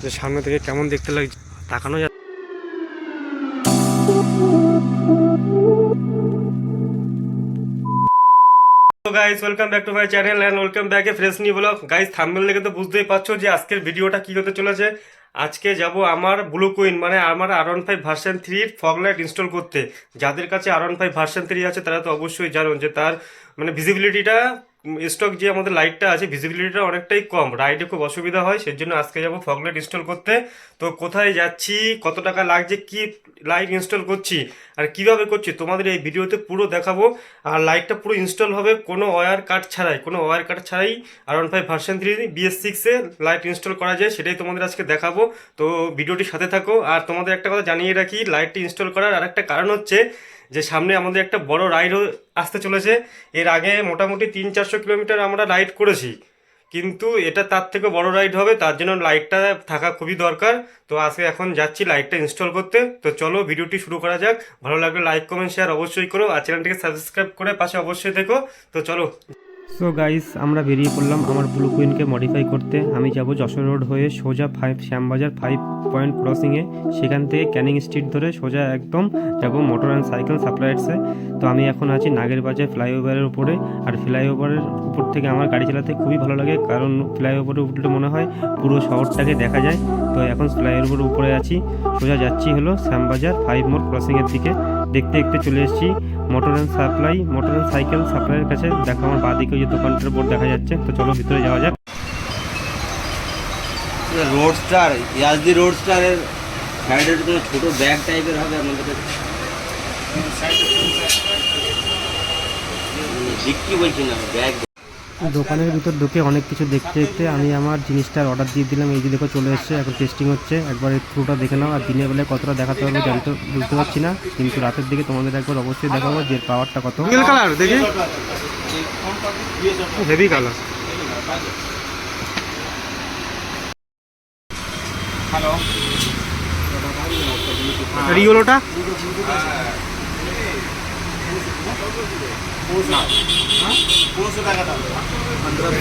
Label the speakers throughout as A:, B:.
A: যে সামনে থেকে কেমন দেখতে লাগছে তাকানো যায়। তো guys welcome back to my channel and welcome back a fresh new blog. Guys thumbnail দেখে তো বুঝতেই পারছো যে আজকের ভিডিওটা কি হতে চলেছে। আজকে যাব আমার ব্লু কুইন মানে আমার R15 version 3 fog light install করতে। যাদের কাছে R15 ভার্সন 3 আছে তারা তো অবশ্যই জানুন যে তার মানে ভিজিবিলিটিটা স্টক যে আমাদের লাইটটা আছে ভিজিবিলিটিটা অনেকটাই কম, রাইডে খুব অসুবিধা হয়। সেজন্য আজকে যাব ফগ লাইট ইনস্টল করতে। তো কোথায় যাচ্ছি, কত টাকা লাগছে, কি লাইট ইনস্টল করছি আর কিভাবে করছি তোমাদের এই ভিডিওতে পুরো দেখাবো। আর লাইটটা পুরো ইনস্টল হবে কোনো ওয়্যার কাট ছাড়াই R15 ভার্সন 3 BS6 এ লাইট ইনস্টল করা যায়, সেটাই তোমাদের আজকে দেখাবো। তো ভিডিওটি সাথে থাকো। আর তোমাদের একটা কথা জানিয়ে রাখি, লাইটটি ইনস্টল করার আরেকটা কারণ হচ্ছে যে সামনে আমাদের একটা বড় রাইড আসতে চলেছে। এর আগে মোটামুটি 300-400 কিলোমিটার আমরা রাইড করেছি, কিন্তু এটা তার থেকে বড় রাইড হবে, তার জন্য লাইটটা থাকা খুবই দরকার। তো আজকে এখন যাচ্ছি লাইটটা ইনস্টল করতে। তো চলো ভিডিওটি শুরু করা যাক। ভালো লাগলে লাইক কমেন্ট শেয়ার অবশ্যই করো, আর চ্যানেলটিকে সাবস্ক্রাইব করে পাশে অবশ্যই থেকো। তো চলো। সো গাইস আমরা বেরিয়ে পড়লাম আমার ব্লু কুইনকে মডিফাই করতে। আমি যাব যশোর রোড হয়ে সোজা শ্যামবাজার 5 পয়েন্ট ক্রসিংয়ে, সেখান থেকে ক্যানিং স্ট্রিট ধরে সোজা একদম যাব মোটর অ্যান্ড সাইকেল সাপ্লায়ার্সে। তো আমি এখন আছি নাগেরবাজার ফ্লাইওভারের উপরে। আর ফ্লাইওভারের উপর থেকে আমার গাড়ি চালাতে খুবই ভালো লাগে, কারণ ফ্লাইওভারে উঠলে মনে হয় পুরো শহরটাকে দেখা যায়। তো এখন ফ্লাইওভারের উপরে আছি, সোজা যাচ্ছি হলো শ্যামবাজার 5 মোড় ক্রসিংয়ের দিকে। দেখতে দেখতে চলে এসেছি মোটর অ্যান্ড সাইকেল সাপ্লাইয়ের কাছে। দেখো আমার বাঁদিকে যে দোকানটার বোর্ড দেখা যাচ্ছে। তো চলো ভিতরে যাওয়া যাক।
B: রোডস্টার ইয়াজদি রোডস্টারের সাইডের কোনো ছোটো ব্যাগ টাইপের হবে আমাদের বিক্রি বলছি না ব্যাগ।
A: দোকানের ভিতর ঢুকে অনেক কিছু দেখতে দেখতে আমি আমার জিনিসটার অর্ডার দিয়ে দিলাম। এই যে দেখো চলে এসছে, এখন টেস্টিং হচ্ছে। একবার এই থ্রুটা দেখে নাও। আর দিনের বেলায় কতটা দেখাতে হবে বুঝতে পারছি না, কিন্তু রাতের দিকে তোমাদের একবার অবশ্যই দেখাবো যে পাওয়ারটা কত। কালার দেখি, হেভি কালার। হ্যালো রিওলোটা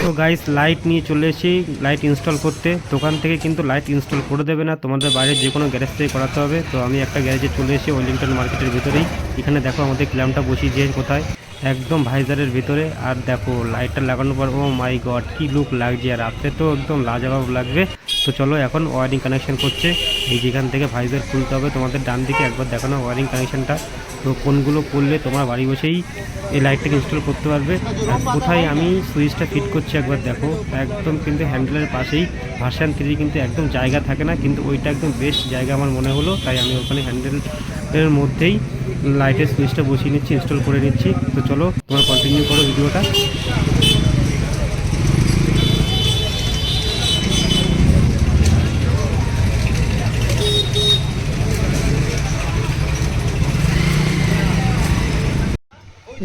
A: তো গাইস লাইট নিয়ে চলে এসেছি লাইট ইনস্টল করতে। দোকান থেকে কিন্তু লাইট ইনস্টল করে দেবে না, তোমাদের বাইরে যে কোনো গ্যারেজ থেকে করাতে হবে। তো আমি একটা গ্যারেজে চলে এসেছি ওয়েলিংটন মার্কেটের ভিতরেই। এখানে দেখো আমাদের ক্ল্যাম্পটা বসিয়ে দিয়ে কোথায়, একদম ভাইজারের ভিতরে। আর দেখো লাইটটা লাগানোর পর ও মাই গড কি লুক লাগছে, আর রাত্রে তো একদম লাজবাব লাগবে। তো চলো এখন ওয়ারিং কানেকশন করছে। এই যেখান থেকে ভাইজার খুলতে হবে তোমাদের ডান দিকে, একবার দেখানো ওয়ারিং কানেকশনটা। তো কোনগুলো করলে তোমরা বাড়ি বসেই এই লাইটটাকে ইনস্টল করতে পারবে। আর কোথায় আমি সুইচটা ফিট করছি একবার দেখো, একদম কিন্তু হ্যান্ডেলের পাশেই। ভার্সন 3 কিন্তু একদম জায়গা থাকে না, কিন্তু ওইটা একদম বেস্ট জায়গা আমার মনে হলো, তাই আমি ওখানে হ্যান্ডেলের মধ্যেই লাইটের সুইচটা বসিয়ে নিচ্ছি, ইনস্টল করে নিচ্ছি। তো চলো তোমরা কন্টিনিউ করো ভিডিওটা।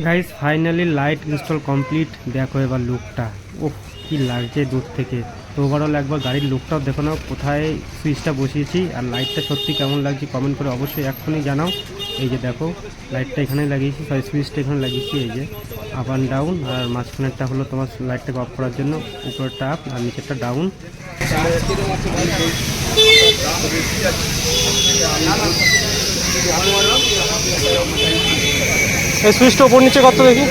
A: Guys finally light install complete. দেখো এবার লুকটা, ওহ কি লাগছে দূর থেকে। তো ওভারঅল একবার গাড়ির লুকটাও দেখো নাও, কোথায় সুইচটা বসিয়েছি আর লাইটটা সত্যি কেমন লাগছে কমেন্ট করে অবশ্যই এক্ষুনি জানাও। এই যে দেখো লাইটটা এখানে লাগিয়েছি, সরি সুইচটা এখানে লাগিয়েছি। এই যে আপ অ্যান্ড ডাউন, আর মাঝখানেরটা হলো তোমার লাইটটাকে অফ করার জন্য, উপরেরটা আপ আর নিচেরটা ডাউন। এই সুইচটা উপর নিচে করতে দেখি।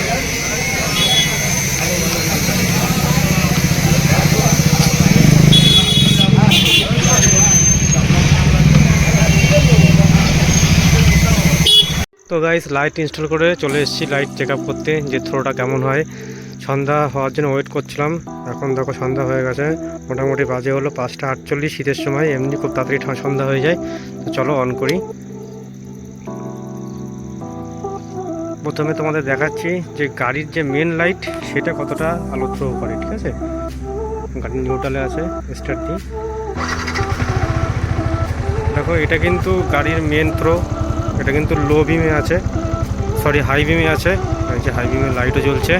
A: তো গাইস লাইট ইনস্টল করে চলে এসেছি লাইট চেক আপ করতে, যে থ্রোটা কেমন হয়। সন্ধ্যা হওয়ার জন্য ওয়েট করছিলাম, এখন দেখো সন্ধ্যা হয়ে গেছে। মোটামুটি বাজে হলো 5টা 48। শীতের সময় এমনি খুব তাড়াতাড়ি সন্ধ্যা হয়ে যায়। তো চলো অন করি। প্রথমে তোমাদের দেখাচ্ছি যে গাড়ির যে মেন লাইট সেটা কতটা আলো থ্রো করে। ঠিক আছে, গাড়ি নিউট্রালে আছে, স্টার্ট দিই। দেখো এটা কিন্তু গাড়ির মেন থ্রো, এটা কিন্তু লো বিমে আছে, সরি হাই বিমে আছে। এই যে হাই বিমের লাইটও জ্বলছে।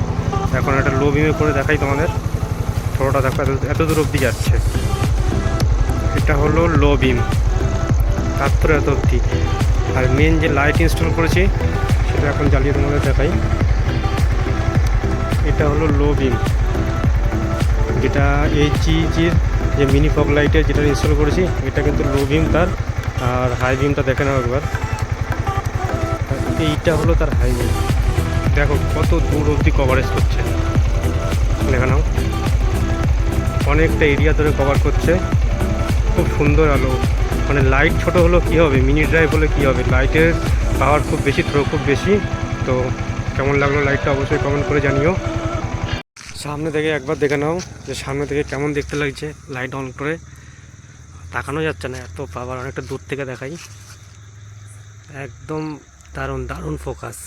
A: এখন একটা লো বিমে করে দেখাই তোমাদের। থ্রোটা দেখো এত দূর অবধি যাচ্ছে, এটা হলো লো বিম, তারপরে এত অবধি। আর মেন যে লাইট ইনস্টল করেছি সেটা এখন জ্বালিয়ে তোমাদের দেখাই। এটা হলো লো বিম, যেটা HEG যে মিনি ফগ লাইটের যেটা ইনস্টল করেছি এটা কিন্তু লো বিম তার, আর হাই বিমটা দেখে নাও একবার। এইটা হলো তার হাই বিম, দেখো কত দূর অবধি কভারেজ করছে, দেখে নাও অনেকটা এরিয়া ধরে কভার করছে। খুব সুন্দর আলো, মানে লাইট ছোট হলো কি হবে, মিনি ড্রাইভ হলে কি হবে, লাইটের পাওয়ার খুব বেশি, থ্রো খুব বেশি। তো কেমন লাগলো লাইটটা অবশ্যই কমেন্ট করে জানিও। সামনে থেকে একবার দেখে নাও যে সামনে থেকে কেমন দেখতে লাগছে, লাইট অন করে তাকানো যাচ্ছে না, এত পাওয়ার। অনেকটা দূর থেকে দেখাই, একদম দারুণ দারুণ ফোকাস।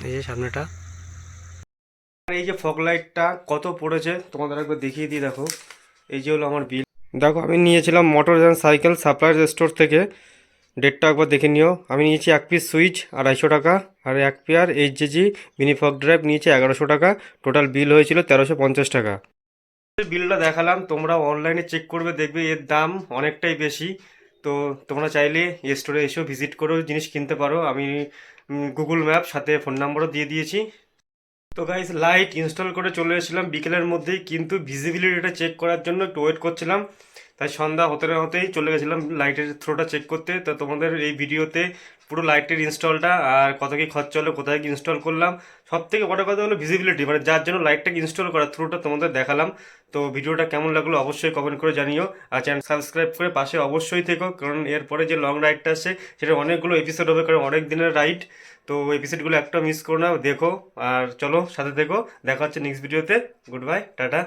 A: এই যে সামনেটা, আর এই যে ফগ লাইটটা কত পড়েছে তোমাদের একবার দেখিয়ে দিই। দেখো এই যে হলো আমার বিল। দেখো আমি নিয়েছিলাম motor and cycle supplies store থেকে, ডেটটা একবার দেখে নিও। আমি নিয়েছি এক পিস সুইচ 250 টাকা, আর এক পেয়ার এইচজেজি মিনি ফগ ড্রাইভ নিয়েছি 1100 টাকা। টোটাল বিল হয়েছিল 1350 টাকা। বিলটা দেখালাম, তোমরা অনলাইনে চেক করবে, দেখবে এর দাম অনেকটাই বেশি। তো তোমরা চাইলে স্টোরে এসেও ভিজিট করেও জিনিস কিনতে পারো। আমি গুগল ম্যাপ সাথে ফোন নাম্বারও দিয়ে দিয়েছি। তো গাইস লাইট ইনস্টল করে চলে এসেছিলাম বিকেলের মধ্যেই, কিন্তু ভিজিবিলিটিটা চেক করার জন্য একটু ওয়েট করছিলাম, তাই সন্ধ্যা হতে না হতেই চলে গেছিলাম লাইটের থ্রোটা চেক করতে। তো তোমাদের এই ভিডিওতে পুরো লাইটের ইনস্টলটা আর কত কি খরচা হলো, কোথায় কি ইনস্টল করলাম, সব থেকে বড় কথা হলো ভিজিবিলিটি, মানে যার জন্য লাইটটাকে ইনস্টল করা থ্রোটা তোমাদের দেখালাম। তো ভিডিওটা কেমন লাগলো অবশ্যই কমেন্ট করে জানিও, আর চ্যানেল সাবস্ক্রাইব করে পাশে অবশ্যই থেকো, কারণ এরপরে যে লং রাইডটা আসছে সেটা অনেকগুলো এপিসোড হবে, কারণ অনেক দিনের রাইড। তো এপিসোডগুলো একটা মিস করো না, দেখো আর চলো সাথে দেখো। দেখা হচ্ছে নেক্সট ভিডিওতে। Good bye, tata.